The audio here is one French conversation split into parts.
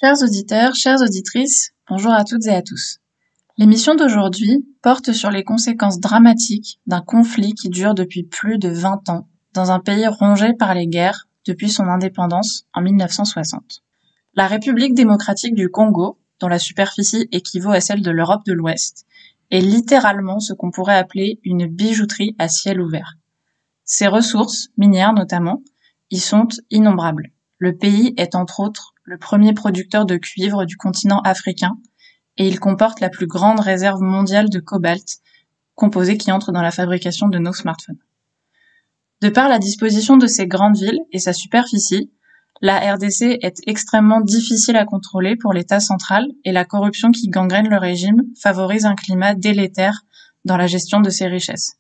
Chers auditeurs, chères auditrices, bonjour à toutes et à tous. L'émission d'aujourd'hui porte sur les conséquences dramatiques d'un conflit qui dure depuis plus de 20 ans dans un pays rongé par les guerres depuis son indépendance en 1960. La République démocratique du Congo, dont la superficie équivaut à celle de l'Europe de l'Ouest, est littéralement ce qu'on pourrait appeler une bijouterie à ciel ouvert. Ses ressources, minières notamment, y sont innombrables. Le pays est entre autres le premier producteur de cuivre du continent africain et il comporte la plus grande réserve mondiale de cobalt, composé qui entre dans la fabrication de nos smartphones. De par la disposition de ces grandes villes et sa superficie, la RDC est extrêmement difficile à contrôler pour l'État central et la corruption qui gangrène le régime favorise un climat délétère dans la gestion de ses richesses.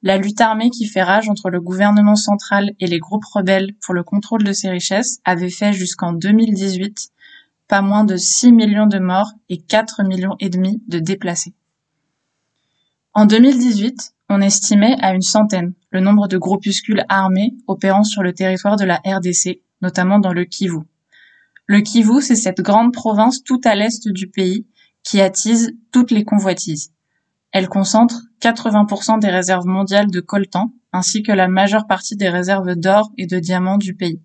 La lutte armée qui fait rage entre le gouvernement central et les groupes rebelles pour le contrôle de ces richesses avait fait jusqu'en 2018 pas moins de 6 millions de morts et 4,5 millions de déplacés. En 2018, on estimait à une centaine le nombre de groupuscules armés opérant sur le territoire de la RDC, notamment dans le Kivu. Le Kivu, c'est cette grande province tout à l'est du pays qui attise toutes les convoitises. Elle concentre 80% des réserves mondiales de coltan, ainsi que la majeure partie des réserves d'or et de diamants du pays.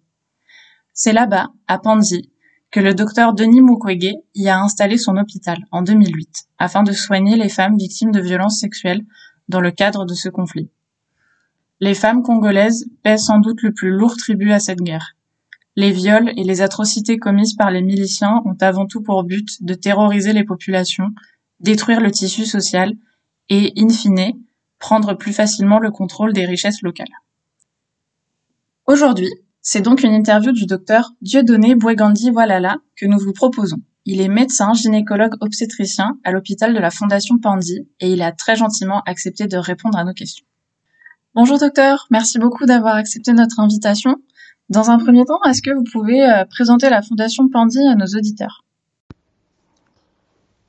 C'est là-bas, à Panzi, que le docteur Denis Mukwege y a installé son hôpital en 2008, afin de soigner les femmes victimes de violences sexuelles dans le cadre de ce conflit. Les femmes congolaises paient sans doute le plus lourd tribut à cette guerre. Les viols et les atrocités commises par les miliciens ont avant tout pour but de terroriser les populations, détruire le tissu social et, in fine, prendre plus facilement le contrôle des richesses locales. Aujourd'hui, c'est donc une interview du docteur Dieudonné Bouegandi Walala que nous vous proposons. Il est médecin gynécologue obstétricien à l'hôpital de la Fondation Panzi et il a très gentiment accepté de répondre à nos questions. Bonjour docteur, merci beaucoup d'avoir accepté notre invitation. Dans un premier temps, est-ce que vous pouvez présenter la Fondation Panzi à nos auditeurs?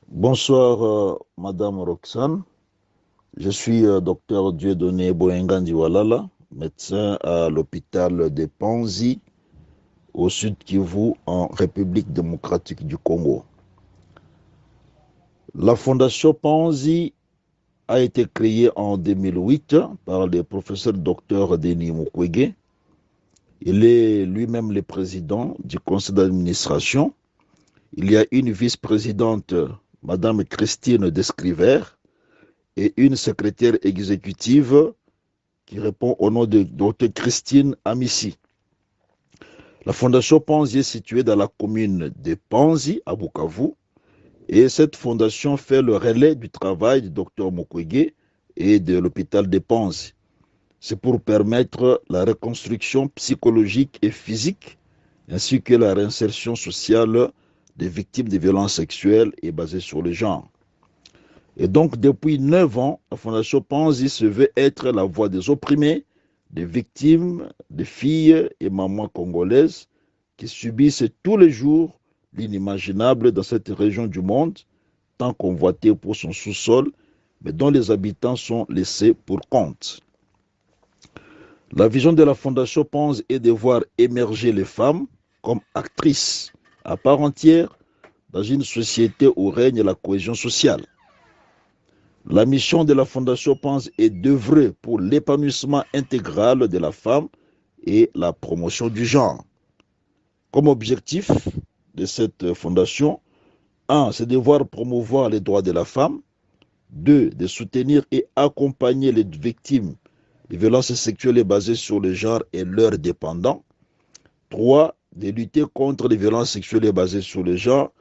Bonsoir Madame Roxane, je suis docteur Dieudonné Bouegandi Walala, médecin à l'hôpital de Panzi, au sud Kivu, en République démocratique du Congo. La Fondation Panzi a été créée en 2008 par le professeur Dr Denis Mukwege. Il est lui-même le président du conseil d'administration. Il y a une vice-présidente, Madame Christine Descriver, et une secrétaire exécutive qui répond au nom de Dr Christine Amissi. La Fondation Panzi est située dans la commune de Panzi, à Bukavu, et cette fondation fait le relais du travail du Dr Mukwege et de l'hôpital de Panzi. C'est pour permettre la reconstruction psychologique et physique, ainsi que la réinsertion sociale des victimes de violences sexuelles et basées sur le genre. Et donc, depuis 9 ans, la Fondation Panzi se veut être la voix des opprimés, des victimes, des filles et mamans congolaises qui subissent tous les jours l'inimaginable dans cette région du monde, tant convoitée pour son sous-sol, mais dont les habitants sont laissés pour compte. La vision de la Fondation Panzi est de voir émerger les femmes comme actrices à part entière dans une société où règne la cohésion sociale. La mission de la Fondation Panzi est d'œuvrer pour l'épanouissement intégral de la femme et la promotion du genre. Comme objectif de cette fondation, 1. C'est de voir promouvoir les droits de la femme. 2. De soutenir et accompagner les victimes de violences sexuelles basées sur le genre et leurs dépendants. 3. De lutter contre les violences sexuelles basées sur le genre,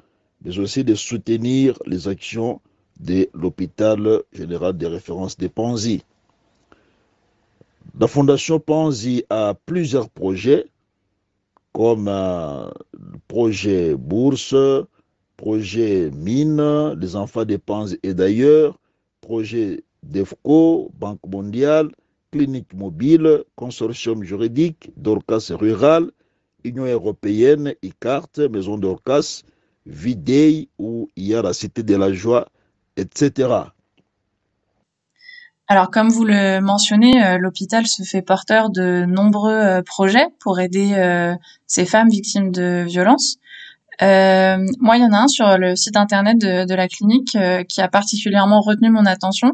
mais aussi de soutenir les actions de l'hôpital général de référence de Panzi. La Fondation Panzi a plusieurs projets, comme projet bourse, projet mine, les enfants de Panzi et d'ailleurs, projet DEFCO, Banque mondiale, clinique mobile, consortium juridique, Dorcas rural, Union européenne, ICART, Maison Dorcas, Videy, où il y a la Cité de la Joie, etc. Alors, comme vous le mentionnez, l'hôpital se fait porteur de nombreux projets pour aider ces femmes victimes de violences. Moi, il y en a un sur le site internet de la clinique qui a particulièrement retenu mon attention.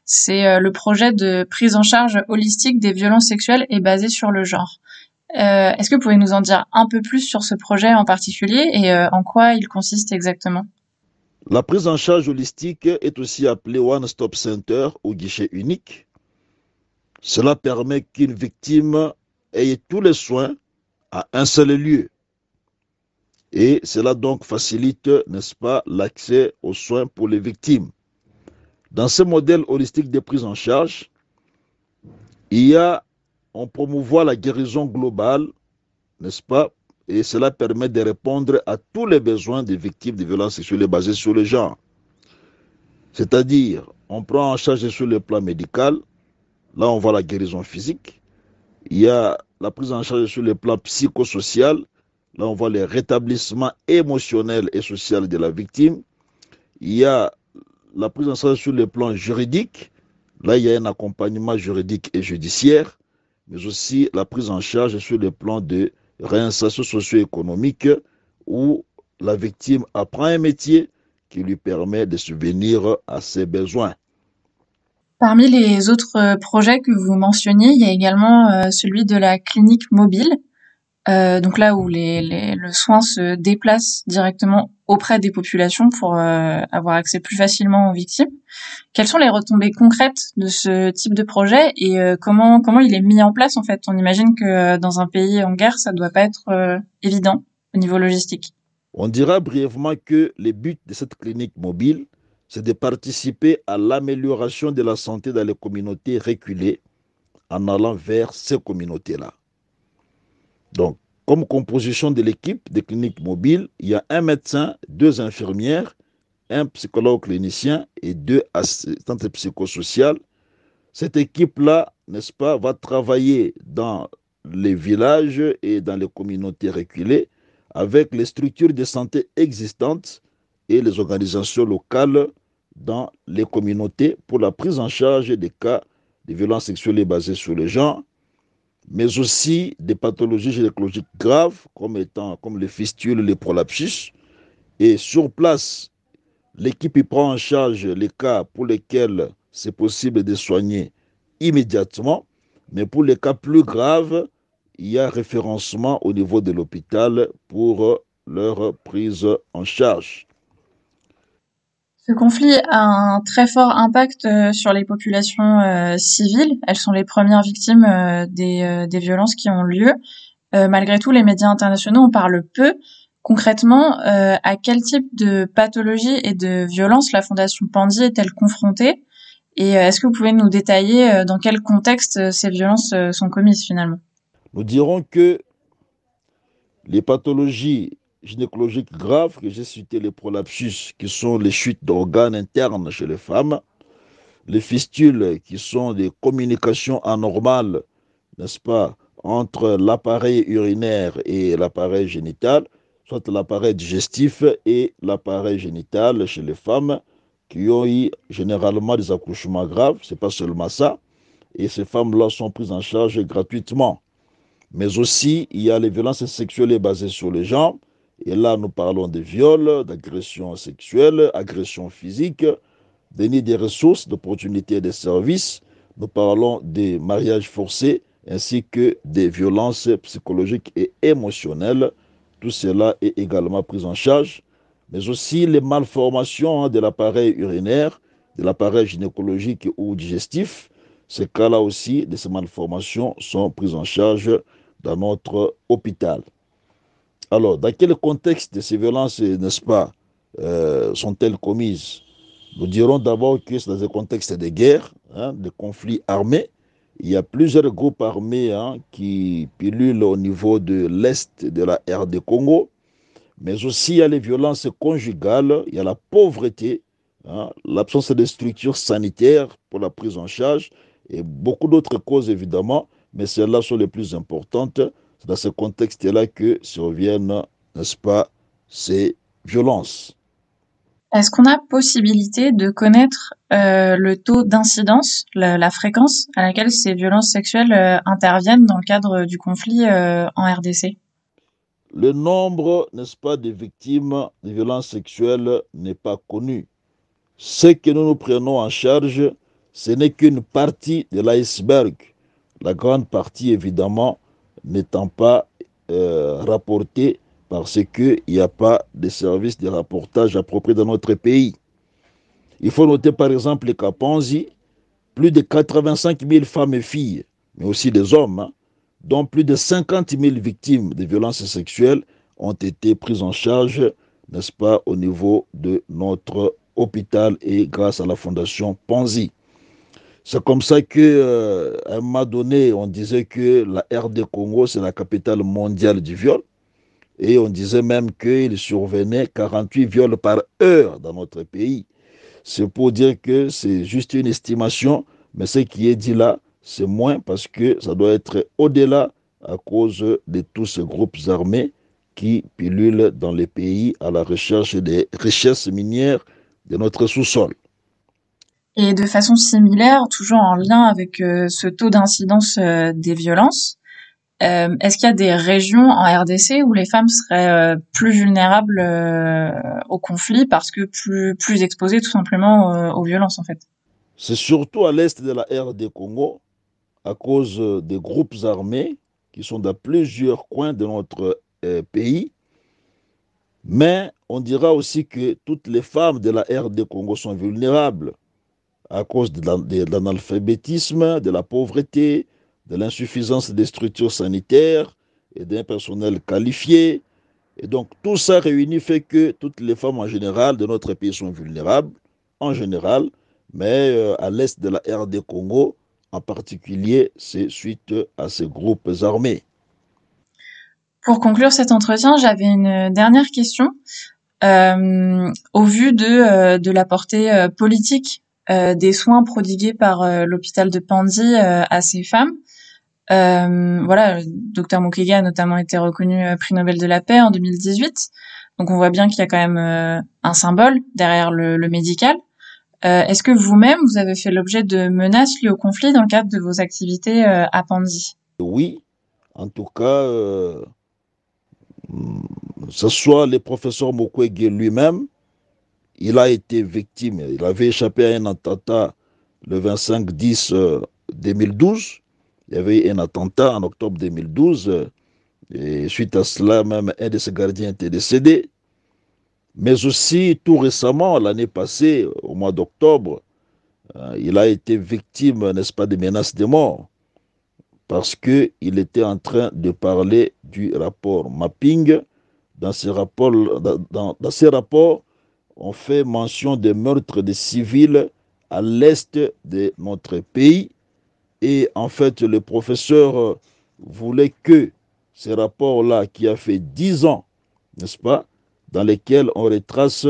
C'est le projet de prise en charge holistique des violences sexuelles et basé sur le genre. Est-ce que vous pouvez nous en dire un peu plus sur ce projet en particulier et en quoi il consiste exactement? La prise en charge holistique est aussi appelée One Stop Center ou guichet unique. Cela permet qu'une victime ait tous les soins à un seul lieu. Et cela donc facilite, n'est-ce pas, l'accès aux soins pour les victimes. Dans ce modèle holistique de prise en charge, on promouvoit la guérison globale, n'est-ce pas, et cela permet de répondre à tous les besoins des victimes de violences sexuelles basées sur le genre. C'est-à-dire, on prend en charge sur le plan médical, là on voit la guérison physique, il y a la prise en charge sur le plan psychosocial, là on voit le rétablissement émotionnel et social de la victime, il y a la prise en charge sur le plan juridique, là il y a un accompagnement juridique et judiciaire, mais aussi la prise en charge sur le plan de réinsertion socio-économique où la victime apprend un métier qui lui permet de subvenir à ses besoins. Parmi les autres projets que vous mentionniez, il y a également celui de la clinique mobile. Donc là où le soin se déplace directement auprès des populations pour avoir accès plus facilement aux victimes. Quelles sont les retombées concrètes de ce type de projet et comment il est mis en place en fait? On imagine que dans un pays en guerre, ça doit pas être évident au niveau logistique. On dira brièvement que le but de cette clinique mobile, c'est de participer à l'amélioration de la santé dans les communautés reculées en allant vers ces communautés-là. Donc, comme composition de l'équipe de clinique mobile, il y a un médecin, deux infirmières, un psychologue clinicien et deux assistantes psychosociales. Cette équipe-là, n'est-ce pas, va travailler dans les villages et dans les communautés reculées avec les structures de santé existantes et les organisations locales dans les communautés pour la prise en charge des cas de violences sexuelles basées sur le genre, mais aussi des pathologies gynécologiques graves comme les fistules, les prolapsus. Et sur place, l'équipe y prend en charge les cas pour lesquels c'est possible de soigner immédiatement, mais pour les cas plus graves, il y a référencement au niveau de l'hôpital pour leur prise en charge. Ce conflit a un très fort impact sur les populations civiles. Elles sont les premières victimes des violences qui ont lieu. Malgré tout, les médias internationaux en parlent peu. Concrètement, à quel type de pathologie et de violence la Fondation Pandy est-elle confrontée? Et est-ce que vous pouvez nous détailler dans quel contexte ces violences sont commises finalement? Nous dirons que les pathologies gynécologiques graves, que j'ai cité les prolapsus, qui sont les chutes d'organes internes chez les femmes, les fistules, qui sont des communications anormales, n'est-ce pas, entre l'appareil urinaire et l'appareil génital, soit l'appareil digestif et l'appareil génital chez les femmes qui ont eu généralement des accouchements graves, c'est pas seulement ça, et ces femmes-là sont prises en charge gratuitement. Mais aussi, il y a les violences sexuelles basées sur les genre, et là nous parlons de viols, d'agressions sexuelles, agressions physiques, déni des ressources, d'opportunités et de services. Nous parlons des mariages forcés ainsi que des violences psychologiques et émotionnelles. Tout cela est également pris en charge. Mais aussi les malformations de l'appareil urinaire, de l'appareil gynécologique ou digestif. Ces cas-là aussi, de ces malformations, sont pris en charge dans notre hôpital. Alors, dans quel contexte ces violences, n'est-ce pas, sont-elles commises? Nous dirons d'abord que c'est dans un contexte de guerre, de conflits armés. Il y a plusieurs groupes armés qui pilulent au niveau de l'Est de la RD Congo, mais aussi il y a les violences conjugales, il y a la pauvreté, l'absence de structures sanitaires pour la prise en charge et beaucoup d'autres causes évidemment, mais celles-là sont les plus importantes. C'est dans ce contexte-là que surviennent, n'est-ce pas, ces violences. Est-ce qu'on a possibilité de connaître le taux d'incidence, la fréquence à laquelle ces violences sexuelles interviennent dans le cadre du conflit en RDC? le nombre, n'est-ce pas, des victimes de violences sexuelles n'est pas connu. Ce que nous nous prenons en charge, ce n'est qu'une partie de l'iceberg. La grande partie, évidemment, n'étant pas rapportée parce qu'il n'y a pas de services de rapportage appropriés dans notre pays. Il faut noter par exemple qu'à Panzi, plus de 85 000 femmes et filles, mais aussi des hommes, hein, dont plus de 50 000 victimes de violences sexuelles ont été prises en charge, n'est-ce pas, au niveau de notre hôpital et grâce à la fondation Panzi. C'est comme ça qu'à un moment donné, on disait que la RD Congo, c'est la capitale mondiale du viol. Et on disait même qu'il survenait 48 viols par heure dans notre pays. C'est pour dire que c'est juste une estimation, mais ce qui est dit là, c'est moins parce que ça doit être au-delà à cause de tous ces groupes armés qui pilulent dans les pays à la recherche des richesses minières de notre sous-sol. Et de façon similaire, toujours en lien avec ce taux d'incidence des violences, est-ce qu'il y a des régions en RDC où les femmes seraient plus vulnérables au conflit parce que plus exposées tout simplement aux violences en fait? C'est surtout à l'est de la RD Congo, à cause des groupes armés qui sont dans plusieurs coins de notre pays. Mais on dira aussi que toutes les femmes de la RD Congo sont vulnérables à cause de l'analphabétisme, de la pauvreté, de l'insuffisance des structures sanitaires et d'un personnel qualifié. Et donc tout ça réuni fait que toutes les femmes en général de notre pays sont vulnérables, en général, mais à l'est de la RD Congo, en particulier, c'est suite à ces groupes armés. Pour conclure cet entretien, j'avais une dernière question. Au vu de la portée politique des soins prodigués par l'hôpital de Pandy à ces femmes, voilà, le docteur Mukwege a notamment été reconnu prix Nobel de la paix en 2018. Donc on voit bien qu'il y a quand même un symbole derrière le médical. Est-ce que vous-même, vous avez fait l'objet de menaces liées au conflit dans le cadre de vos activités à Pandy? Oui, en tout cas, ce soit le professeur Mukwege lui-même, il a été victime. Il avait échappé à un attentat le 25-10 2012. Il y avait eu un attentat en octobre 2012. Et suite à cela, même un de ses gardiens était décédé. Mais aussi, tout récemment, l'année passée, au mois d'octobre, il a été victime, n'est-ce pas, de menaces de mort parce qu'il était en train de parler du rapport mapping. Dans ces rapports, on fait mention des meurtres de civils à l'est de notre pays. Et en fait, le professeur voulait que ces rapports-là, qui a fait 10 ans, n'est-ce pas, dans lesquels on retrace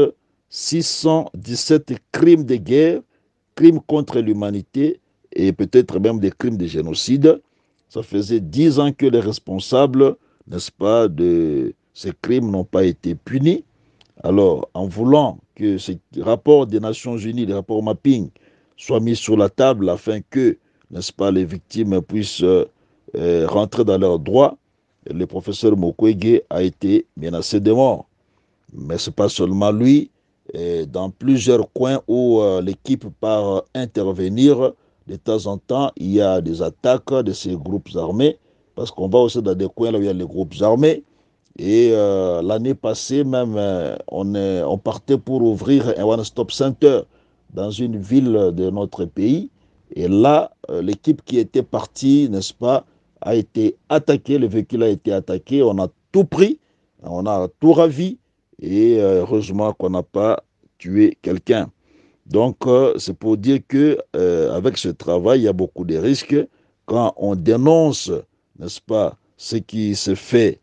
617 crimes de guerre, crimes contre l'humanité et peut-être même des crimes de génocide. Ça faisait 10 ans que les responsables, n'est-ce pas, de ces crimes n'ont pas été punis. Alors, en voulant que ce rapport des Nations Unies, le rapport mapping, soit mis sur la table afin que, n'est-ce pas, les victimes puissent rentrer dans leurs droits, le professeur Mukwege a été menacé de mort. Mais ce n'est pas seulement lui. Et dans plusieurs coins où l'équipe part intervenir, de temps en temps, il y a des attaques de ces groupes armés, parce qu'on va aussi dans des coins là où il y a les groupes armés. Et l'année passée, même, on partait pour ouvrir un one-stop center dans une ville de notre pays. Et là, l'équipe qui était partie, n'est-ce pas, a été attaquée, le véhicule a été attaqué, on a tout pris, on a tout ravi, et heureusement qu'on n'a pas tué quelqu'un. Donc, c'est pour dire que avec ce travail, il y a beaucoup de risques. Quand on dénonce, n'est-ce pas, ce qui se fait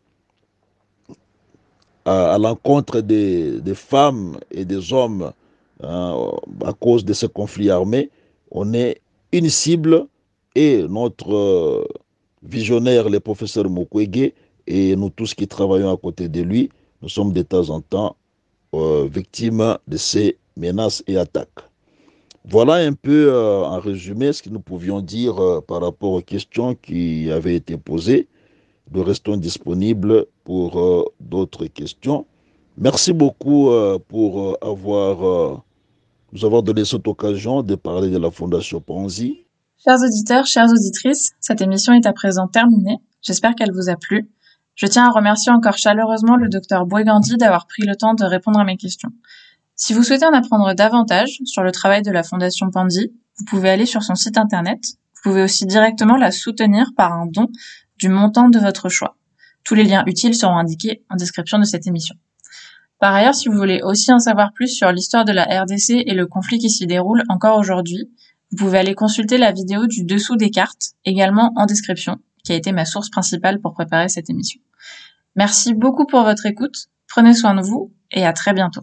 à l'encontre des femmes et des hommes à cause de ce conflit armé, on est une cible et notre visionnaire, le professeur Mukwege, et nous tous qui travaillons à côté de lui, nous sommes de temps en temps victimes de ces menaces et attaques. Voilà un peu en résumé ce que nous pouvions dire par rapport aux questions qui avaient été posées. Nous restons disponibles pour d'autres questions. Merci beaucoup pour nous avoir donné cette occasion de parler de la Fondation Panzi. Chers auditeurs, chères auditrices, cette émission est à présent terminée. J'espère qu'elle vous a plu. Je tiens à remercier encore chaleureusement le Dr Bouegandi d'avoir pris le temps de répondre à mes questions. Si vous souhaitez en apprendre davantage sur le travail de la Fondation Panzi, vous pouvez aller sur son site internet. Vous pouvez aussi directement la soutenir par un don du montant de votre choix. Tous les liens utiles seront indiqués en description de cette émission. Par ailleurs, si vous voulez aussi en savoir plus sur l'histoire de la RDC et le conflit qui s'y déroule encore aujourd'hui, vous pouvez aller consulter la vidéo du dessous des cartes, également en description, qui a été ma source principale pour préparer cette émission. Merci beaucoup pour votre écoute, prenez soin de vous et à très bientôt.